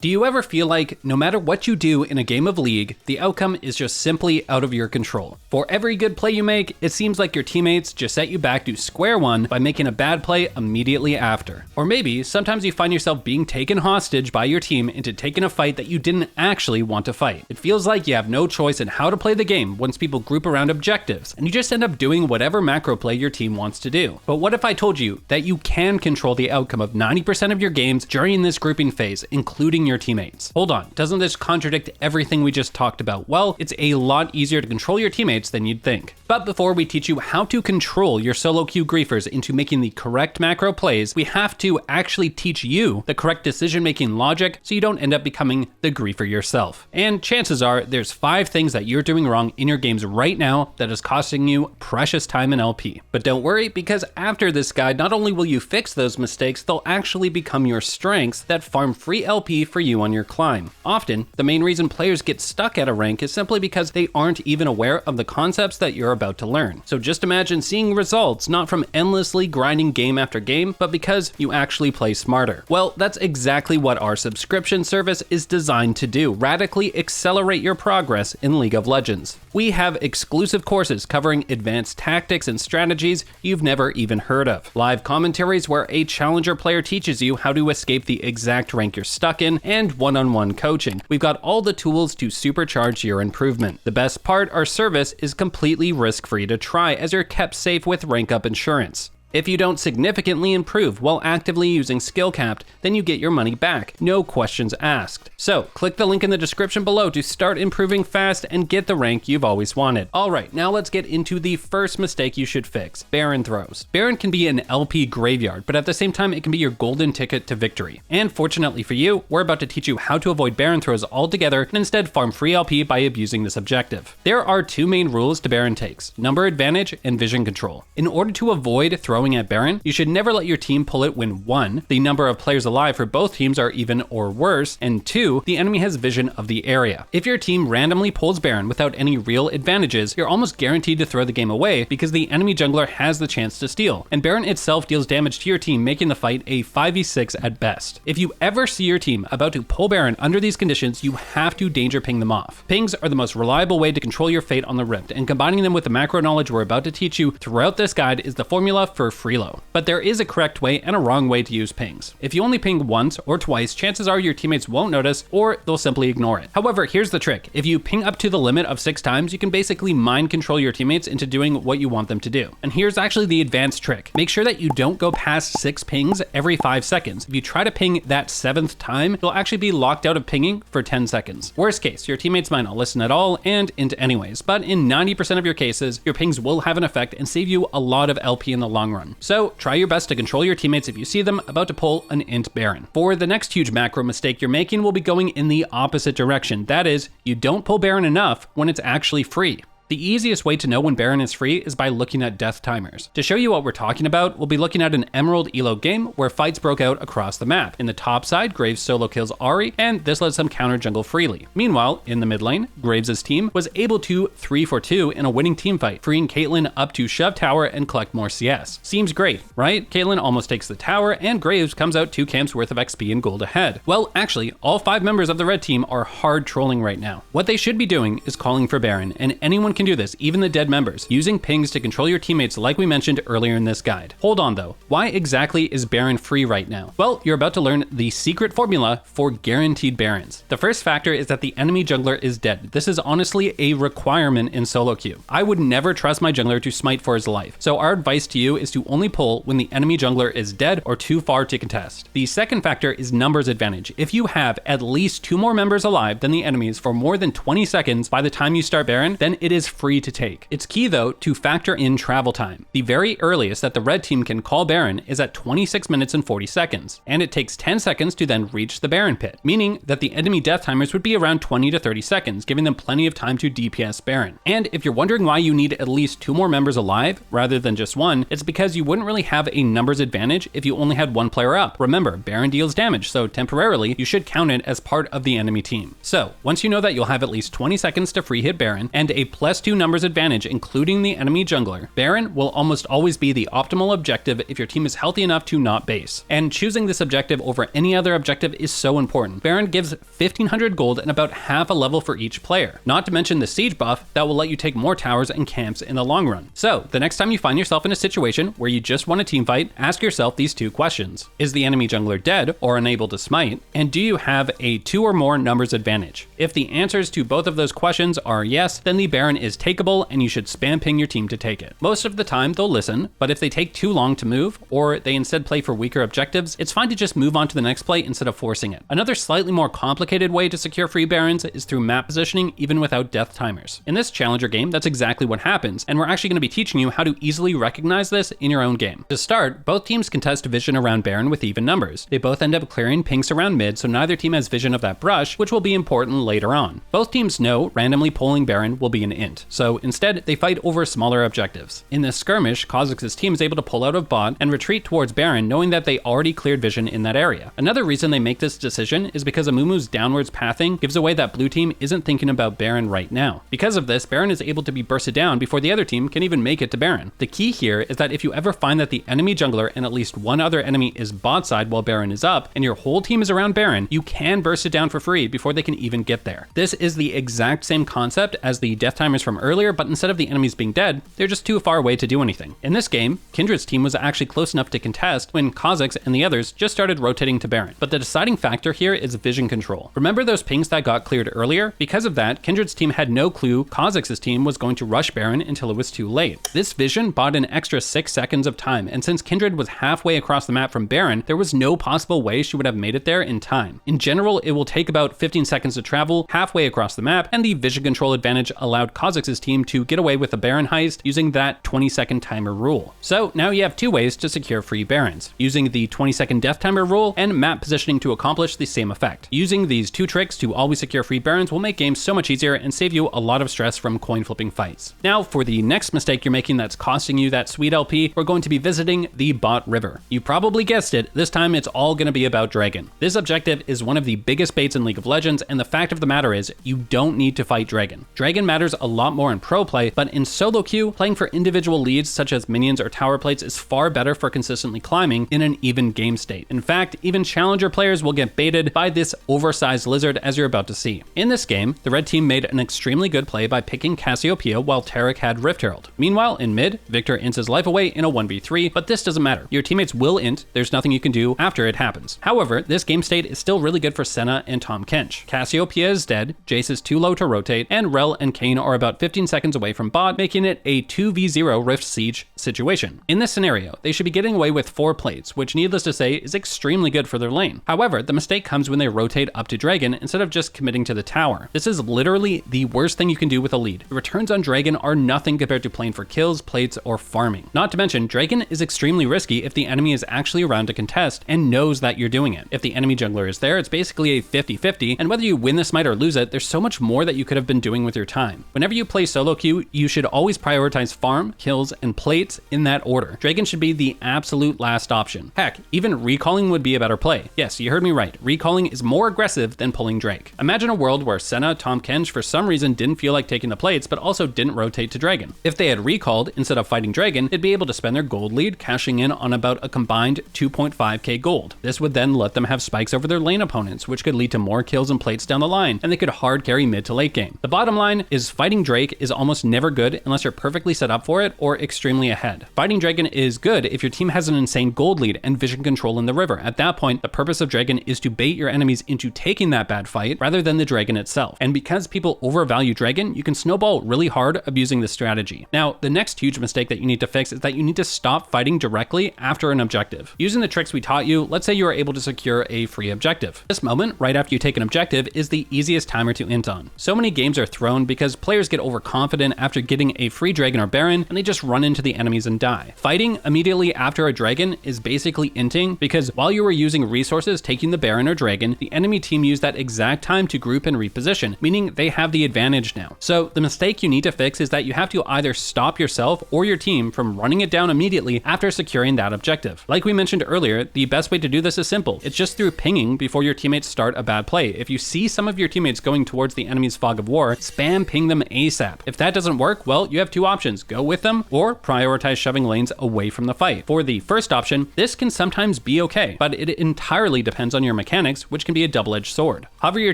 Do you ever feel like no matter what you do in a game of League, the outcome is just simply out of your control? For every good play you make, it seems like your teammates just set you back to square one by making a bad play immediately after. Or maybe sometimes you find yourself being taken hostage by your team into taking a fight that you didn't actually want to fight. It feels like you have no choice in how to play the game once people group around objectives, and you just end up doing whatever macro play your team wants to do. But what if I told you that you can control the outcome of 90% of your games during this grouping phase, including your teammates? Hold on, doesn't this contradict everything we just talked about? Well, it's a lot easier to control your teammates than you'd think. But before we teach you how to control your solo queue griefers into making the correct macro plays, we have to actually teach you the correct decision-making logic so you don't end up becoming the griefer yourself. And chances are there's 5 things that you're doing wrong in your games right now that is costing you precious time in LP. But don't worry, because after this guide, not only will you fix those mistakes, they'll actually become your strengths that farm free LP for you on your climb. Often, the main reason players get stuck at a rank is simply because they aren't even aware of the concepts that you're about to learn. So just imagine seeing results not from endlessly grinding game after game, but because you actually play smarter. Well, that's exactly what our subscription service is designed to do: radically accelerate your progress in League of Legends. We have exclusive courses covering advanced tactics and strategies you've never even heard of, live commentaries where a challenger player teaches you how to escape the exact rank you're stuck in, and one-on-one coaching. We've got all the tools to supercharge your improvement. The best part, our service is completely risk-free to try, as you're kept safe with rank up insurance. If you don't significantly improve while actively using skill capped, then you get your money back, no questions asked. So click the link in the description below to start improving fast and get the rank you've always wanted. Alright, now let's get into the first mistake you should fix: Baron throws. Baron can be an LP graveyard, but at the same time it can be your golden ticket to victory. And fortunately for you, we're about to teach you how to avoid Baron throws altogether and instead farm free LP by abusing this objective. There are 2 main rules to Baron takes: number advantage and vision control. In order to avoid throwing at Baron, you should never let your team pull it when 1, the number of players alive for both teams are even or worse, and 2, the enemy has vision of the area. If your team randomly pulls Baron without any real advantages, you're almost guaranteed to throw the game away because the enemy jungler has the chance to steal, and Baron itself deals damage to your team, making the fight a 5v6 at best. If you ever see your team about to pull Baron under these conditions, you have to danger ping them off. Pings are the most reliable way to control your fate on the Rift, and combining them with the macro knowledge we're about to teach you throughout this guide is the formula for Freelo. But there is a correct way and a wrong way to use pings. If you only ping once or twice, chances are your teammates won't notice, or they'll simply ignore it. However, here's the trick: if you ping up to the limit of 6 times, you can basically mind control your teammates into doing what you want them to do. And here's actually the advanced trick: make sure that you don't go past 6 pings every 5 seconds. If you try to ping that 7th time, you'll actually be locked out of pinging for 10 seconds. Worst case, your teammates might not listen at all and int anyways, but in 90% of your cases, your pings will have an effect and save you a lot of LP in the long run. So try your best to control your teammates if you see them about to pull an int Baron. For the next huge macro mistake you're making, we'll be going in the opposite direction. That is, you don't pull Baron enough when it's actually free. The easiest way to know when Baron is free is by looking at death timers. To show you what we're talking about, we'll be looking at an Emerald Elo game where fights broke out across the map. In the top side, Graves solo kills Ahri, and this lets him counter jungle freely. Meanwhile, in the mid lane, Graves' team was able to 3-for-2 in a winning teamfight, freeing Caitlyn up to shove tower and collect more CS. Seems great, right? Caitlyn almost takes the tower, and Graves comes out 2 camps worth of XP and gold ahead. Well, actually, all 5 members of the red team are hard trolling right now. What they should be doing is calling for Baron, and anyone can do this, even the dead members, using pings to control your teammates like we mentioned earlier in this guide. Hold on though, why exactly is Baron free right now? Well, you're about to learn the secret formula for guaranteed Barons. The first factor is that the enemy jungler is dead. This is honestly a requirement in solo queue. I would never trust my jungler to smite for his life, so our advice to you is to only pull when the enemy jungler is dead or too far to contest. The second factor is numbers advantage. If you have at least 2 more members alive than the enemies for more than 20 seconds by the time you start Baron, then it is free to take. It's key though to factor in travel time. The very earliest that the red team can call Baron is at 26 minutes and 40 seconds, and it takes 10 seconds to then reach the Baron pit, meaning that the enemy death timers would be around 20 to 30 seconds, giving them plenty of time to DPS Baron. And if you're wondering why you need at least 2 more members alive rather than just 1, it's because you wouldn't really have a numbers advantage if you only had 1 player up. Remember, Baron deals damage, so temporarily you should count it as part of the enemy team. So once you know that you'll have at least 20 seconds to free hit Baron and a +2 numbers advantage, including the enemy jungler, Baron will almost always be the optimal objective if your team is healthy enough to not base. And choosing this objective over any other objective is so important. Baron gives 1500 gold and about half a level for each player, not to mention the siege buff that will let you take more towers and camps in the long run. So, the next time you find yourself in a situation where you just want a team fight, ask yourself these 2 questions. Is the enemy jungler dead or unable to smite? And do you have a 2 or more numbers advantage? If the answers to both of those questions are yes, then the Baron is takeable and you should spam ping your team to take it. Most of the time they'll listen, but if they take too long to move, or they instead play for weaker objectives, it's fine to just move on to the next play instead of forcing it. Another slightly more complicated way to secure free Barons is through map positioning even without death timers. In this challenger game, that's exactly what happens, and we're actually going to be teaching you how to easily recognize this in your own game. To start, both teams contest vision around Baron with even numbers. They both end up clearing pinks around mid, so neither team has vision of that brush, which will be important later on. Both teams know randomly pulling Baron will be an int, so instead they fight over smaller objectives. In this skirmish, Kha'Zix's team is able to pull out of bot and retreat towards Baron, knowing that they already cleared vision in that area. Another reason they make this decision is because Amumu's downwards pathing gives away that blue team isn't thinking about Baron right now. Because of this, Baron is able to be bursted down before the other team can even make it to Baron. The key here is that if you ever find that the enemy jungler and at least one other enemy is bot side while Baron is up, and your whole team is around Baron, you can burst it down for free before they can even get there. This is the exact same concept as the death timers from earlier, but instead of the enemies being dead, they're just too far away to do anything. In this game, Kindred's team was actually close enough to contest when Kha'Zix and the others just started rotating to Baron. But the deciding factor here is vision control. Remember those pings that got cleared earlier? Because of that, Kindred's team had no clue Kha'Zix's team was going to rush Baron until it was too late. This vision bought an extra 6 seconds of time, and since Kindred was halfway across the map from Baron, there was no possible way she would have made it there in time. In general, it will take about 15 seconds to travel halfway across the map, and the vision control advantage allowed Kha'Zix's team to get away with the Baron heist using that 20-second timer rule. So now you have 2 ways to secure free Barons, using the 20-second death timer rule and map positioning to accomplish the same effect. Using these 2 tricks to always secure free Barons will make games so much easier and save you a lot of stress from coin flipping fights. Now for the next mistake you're making that's costing you that sweet LP, we're going to be visiting the bot river. You probably guessed it, this time it's all going to be about Dragon. This objective is one of the biggest baits in League of Legends, and the fact of the matter is you don't need to fight Dragon. Dragon matters a lot more in pro play, but in solo queue, playing for individual leads such as minions or tower plates is far better for consistently climbing in an even game state. In fact, even challenger players will get baited by this oversized lizard, as you're about to see. In this game, the red team made an extremely good play by picking Cassiopeia while Taric had Rift Herald. Meanwhile, in mid, Victor ints his life away in a 1v3, but this doesn't matter. Your teammates will int, there's nothing you can do after it happens. However, this game state is still really good for Senna and Tahm Kench. Cassiopeia is dead, Jace is too low to rotate, and Rell and Kayn are about 15 seconds away from bot, making it a 2v0 Rift Siege situation. In this scenario, they should be getting away with 4 plates, which needless to say is extremely good for their lane. However, the mistake comes when they rotate up to Dragon instead of just committing to the tower. This is literally the worst thing you can do with a lead. The returns on Dragon are nothing compared to playing for kills, plates, or farming. Not to mention, Dragon is extremely risky if the enemy is actually around to contest and knows that you're doing it. If the enemy jungler is there, it's basically a 50-50, and whether you win the smite or lose it, there's so much more that you could have been doing with your time. Whenever you play solo queue, you should always prioritize farm, kills, and plates in that order. Dragon should be the absolute last option. Heck, even recalling would be a better play. Yes, you heard me right. Recalling is more aggressive than pulling Drake. Imagine a world where Senna, Tahm Kench for some reason didn't feel like taking the plates, but also didn't rotate to Dragon. If they had recalled instead of fighting Dragon, they'd be able to spend their gold lead, cashing in on about a combined 2.5k gold. This would then let them have spikes over their lane opponents, which could lead to more kills and plates down the line, and they could hard carry mid to late game. The bottom line is fighting Drake is almost never good unless you're perfectly set up for it or extremely ahead. Fighting Dragon is good if your team has an insane gold lead and vision control in the river. At that point, the purpose of Dragon is to bait your enemies into taking that bad fight rather than the Dragon itself. And because people overvalue Dragon, you can snowball really hard abusing this strategy. Now, the next huge mistake that you need to fix is that you need to stop fighting directly after an objective. Using the tricks we taught you, let's say you are able to secure a free objective. This moment, right after you take an objective, is the easiest timer to int on. So many games are thrown because players get overconfident after getting a free Dragon or Baron, and they just run into the enemies and die. Fighting immediately after a Dragon is basically inting, because while you were using resources taking the Baron or Dragon, the enemy team used that exact time to group and reposition, meaning they have the advantage now. So the mistake you need to fix is that you have to either stop yourself or your team from running it down immediately after securing that objective. Like we mentioned earlier, the best way to do this is simple. It's just through pinging before your teammates start a bad play. If you see some of your teammates going towards the enemy's fog of war, spam ping them ASAP ASAP. If that doesn't work, well, you have two options: go with them or prioritize shoving lanes away from the fight. For the first option, this can sometimes be okay, but it entirely depends on your mechanics, which can be a double-edged sword. Hover your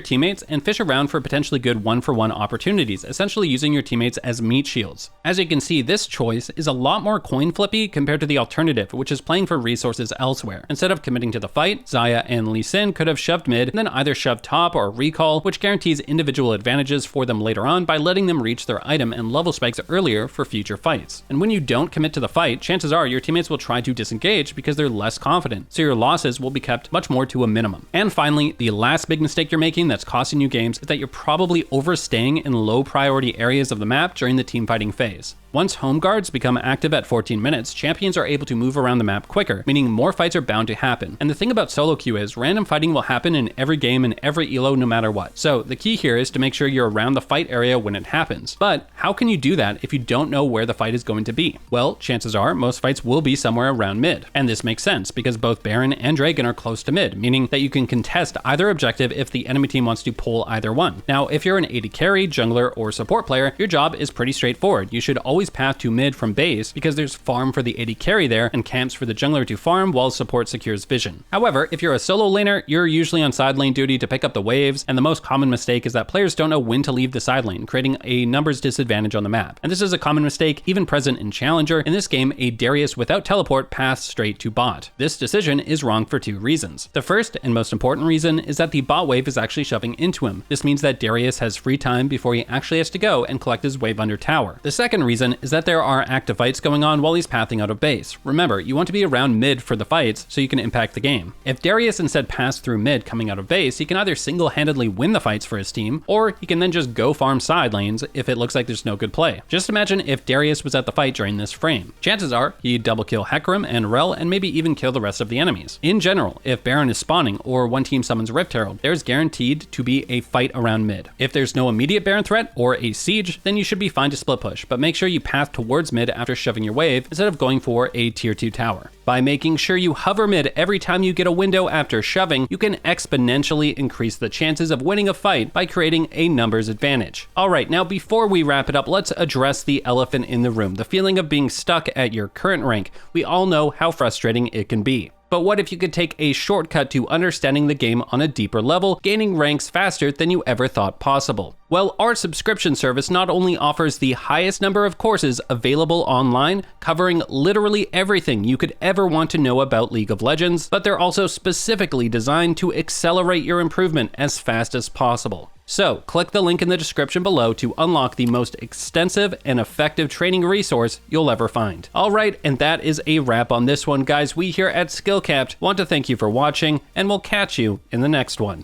teammates and fish around for potentially good one-for-one opportunities, essentially using your teammates as meat shields. As you can see, this choice is a lot more coin flippy compared to the alternative, which is playing for resources elsewhere. Instead of committing to the fight, Xayah and Lee Sin could have shoved mid and then either shoved top or recall, which guarantees individual advantages for them later on by letting them reach their item and level spikes earlier for future fights. And when you don't commit to the fight, chances are your teammates will try to disengage because they're less confident, so your losses will be kept much more to a minimum. And finally, the last big mistake you're making that's costing you games is that you're probably overstaying in low priority areas of the map during the teamfighting phase. Once home guards become active at 14 minutes, champions are able to move around the map quicker, meaning more fights are bound to happen. And the thing about solo queue is random fighting will happen in every game and every elo no matter what. So the key here is to make sure you're around the fight area when it happens. But how can you do that if you don't know where the fight is going to be? Well, chances are most fights will be somewhere around mid. And this makes sense because both Baron and Dragon are close to mid, meaning that you can contest either objective if the enemy team wants to pull either one. Now, if you're an AD carry, jungler, or support player, your job is pretty straightforward. You should always path to mid from base because there's farm for the AD carry there and camps for the jungler to farm while support secures vision. However, if you're a solo laner, you're usually on side lane duty to pick up the waves, and the most common mistake is that players don't know when to leave the side lane, creating a numbers disadvantage on the map. And this is a common mistake even present in Challenger. In this game, a Darius without teleport paths straight to bot. This decision is wrong for two reasons. The first and most important reason is that the bot wave is actually shoving into him. This means that Darius has free time before he actually has to go and collect his wave under tower. The second reason is that there are active fights going on while he's pathing out of base. Remember, you want to be around mid for the fights so you can impact the game. If Darius instead passed through mid coming out of base, he can either single-handedly win the fights for his team, or he can then just go farm side lanes if it looks like there's no good play. Just imagine if Darius was at the fight during this frame. Chances are he'd double kill Hecarim and Rell and maybe even kill the rest of the enemies. In general, if Baron is spawning or one team summons Rift Herald, there's guaranteed to be a fight around mid. If there's no immediate Baron threat or a siege, then you should be fine to split push, but make sure you path towards mid after shoving your wave instead of going for a tier 2 tower. By making sure you hover mid every time you get a window after shoving, you can exponentially increase the chances of winning a fight by creating a numbers advantage. Alright, now before we wrap it up, let's address the elephant in the room, the feeling of being stuck at your current rank. We all know how frustrating it can be. But what if you could take a shortcut to understanding the game on a deeper level, gaining ranks faster than you ever thought possible? Well, our subscription service not only offers the highest number of courses available online, covering literally everything you could ever want to know about League of Legends, but they're also specifically designed to accelerate your improvement as fast as possible. So, click the link in the description below to unlock the most extensive and effective training resource you'll ever find. Alright, and that is a wrap on this one, guys. We here at Skill Capped want to thank you for watching, and we'll catch you in the next one.